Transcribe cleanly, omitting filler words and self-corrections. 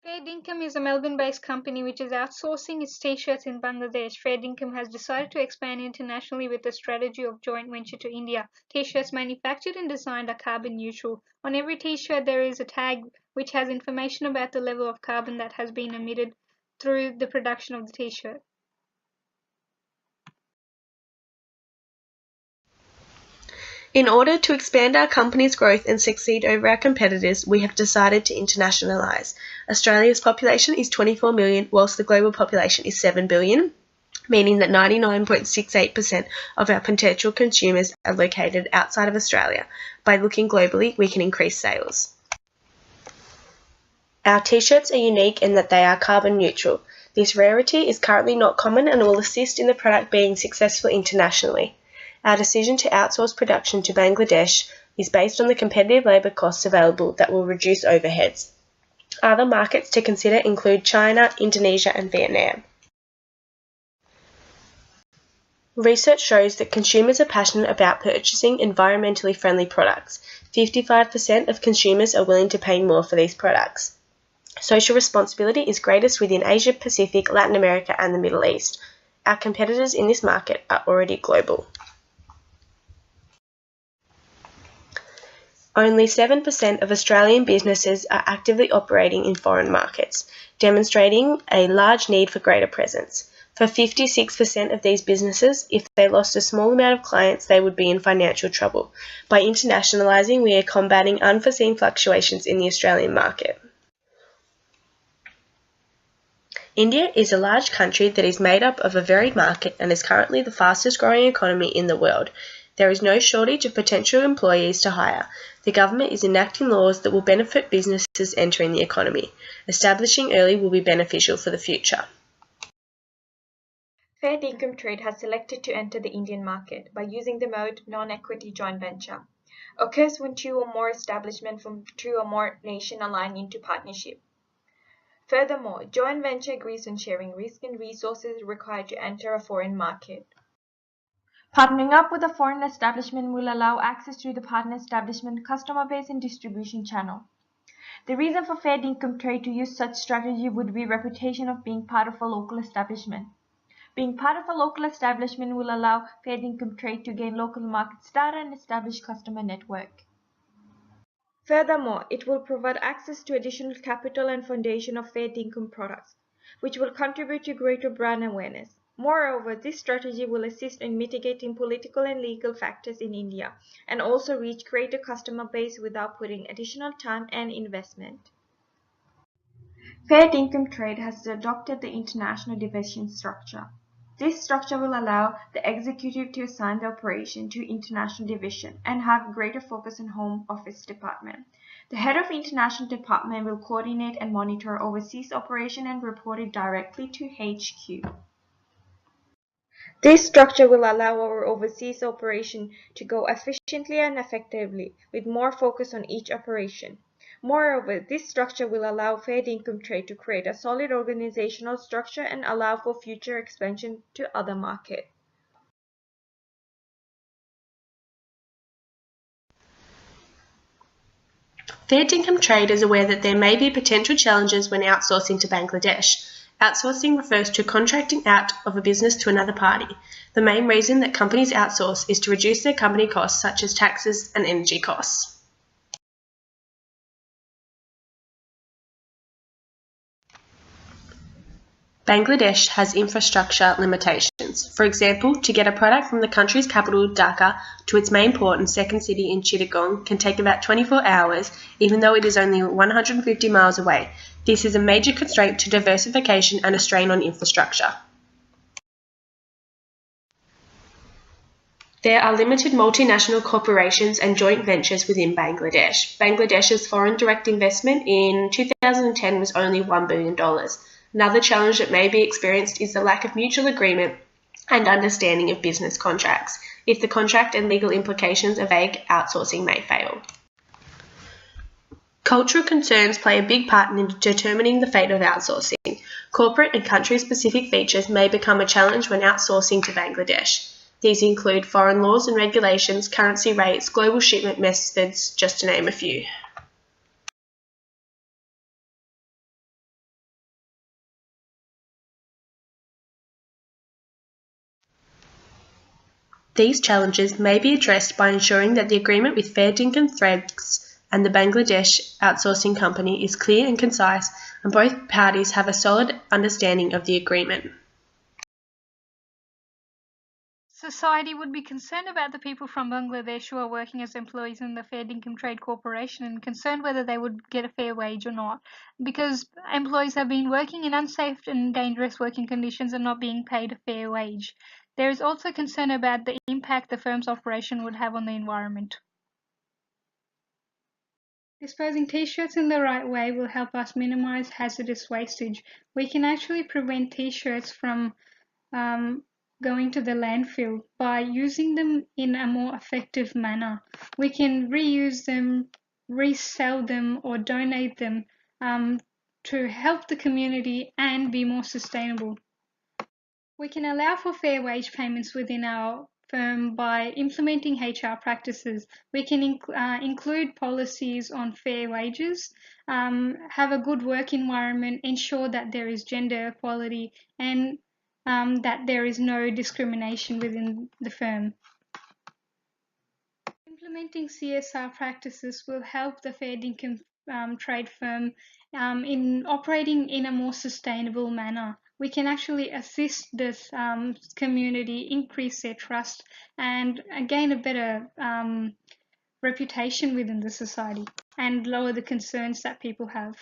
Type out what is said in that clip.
Fair Dinkum is a Melbourne-based company which is outsourcing its T-shirts in Bangladesh. Fair Dinkum has decided to expand internationally with a strategy of joint venture to India. T-shirts manufactured and designed are carbon neutral. On every T-shirt there is a tag which has information about the level of carbon that has been emitted through the production of the T-shirt. In order to expand our company's growth and succeed over our competitors, we have decided to internationalise. Australia's population is 24 million, whilst the global population is 7 billion, meaning that 99.68% of our potential consumers are located outside of Australia. By looking globally, we can increase sales. Our T-shirts are unique in that they are carbon neutral. This rarity is currently not common and will assist in the product being successful internationally. Our decision to outsource production to Bangladesh is based on the competitive labour costs available that will reduce overheads. Other markets to consider include China, Indonesia and Vietnam. Research shows that consumers are passionate about purchasing environmentally friendly products. 55% of consumers are willing to pay more for these products. Social responsibility is greatest within Asia Pacific, Latin America and the Middle East. Our competitors in this market are already global. Only 7% of Australian businesses are actively operating in foreign markets, demonstrating a large need for greater presence. For 56% of these businesses, if they lost a small amount of clients, they would be in financial trouble. By internationalising, we are combating unforeseen fluctuations in the Australian market. India is a large country that is made up of a varied market and is currently the fastest growing economy in the world. There is no shortage of potential employees to hire. The government is enacting laws that will benefit businesses entering the economy. Establishing early will be beneficial for the future. Fair Dinkum Trade has selected to enter the Indian market by using the mode non-equity joint venture. Occurs when two or more establishments from two or more nations align into partnership. Furthermore, joint venture agrees on sharing risk and resources required to enter a foreign market. Partnering up with a foreign establishment will allow access to the partner establishment customer base and distribution channel. The reason for Fair Dinkum Trade to use such strategy would be reputation of being part of a local establishment. Being part of a local establishment will allow Fair Dinkum Trade to gain local market data and establish customer network. Furthermore, it will provide access to additional capital and foundation of Fair Dinkum products, which will contribute to greater brand awareness. Moreover, this strategy will assist in mitigating political and legal factors in India and also reach greater customer base without putting additional time and investment. Fair Dinkum Trade has adopted the international division structure. This structure will allow the executive to assign the operation to international division and have greater focus on home office department. The head of international department will coordinate and monitor overseas operation and report it directly to HQ. This structure will allow our overseas operation to go efficiently and effectively, with more focus on each operation. Moreover, this structure will allow Fair Dinkum Trade to create a solid organizational structure and allow for future expansion to other markets. Fair Dinkum Trade is aware that there may be potential challenges when outsourcing to Bangladesh. Outsourcing refers to contracting out of a business to another party. The main reason that companies outsource is to reduce their company costs such as taxes and energy costs. Bangladesh has infrastructure limitations. For example, to get a product from the country's capital, Dhaka, to its main port and second city in Chittagong can take about 24 hours, even though it is only 150 miles away. This is a major constraint to diversification and a strain on infrastructure. There are limited multinational corporations and joint ventures within Bangladesh. Bangladesh's foreign direct investment in 2010 was only $1 billion. Another challenge that may be experienced is the lack of mutual agreement and understanding of business contracts. If the contract and legal implications are vague, outsourcing may fail. Cultural concerns play a big part in determining the fate of outsourcing. Corporate and country-specific features may become a challenge when outsourcing to Bangladesh. These include foreign laws and regulations, currency rates, global shipment methods, just to name a few. These challenges may be addressed by ensuring that the agreement with Fair Dinkum Threads and the Bangladesh outsourcing company is clear and concise, and both parties have a solid understanding of the agreement. Society would be concerned about the people from Bangladesh who are working as employees in the Fair Dinkum Trade Corporation and concerned whether they would get a fair wage or not, because employees have been working in unsafe and dangerous working conditions and not being paid a fair wage. There is also concern about the impact the firm's operation would have on the environment. Disposing t-shirts in the right way will help us minimize hazardous wastage. We can actually prevent t-shirts from going to the landfill by using them in a more effective manner. We can reuse them, resell them, or donate them to help the community and be more sustainable. We can allow for fair wage payments within our firm by implementing HR practices. We can include policies on fair wages, have a good work environment, ensure that there is gender equality, and that there is no discrimination within the firm. Implementing CSR practices will help the Fair Dinkum trade firm in operating in a more sustainable manner. We can actually assist this community, increase their trust, and gain a better reputation within the society and lower the concerns that people have.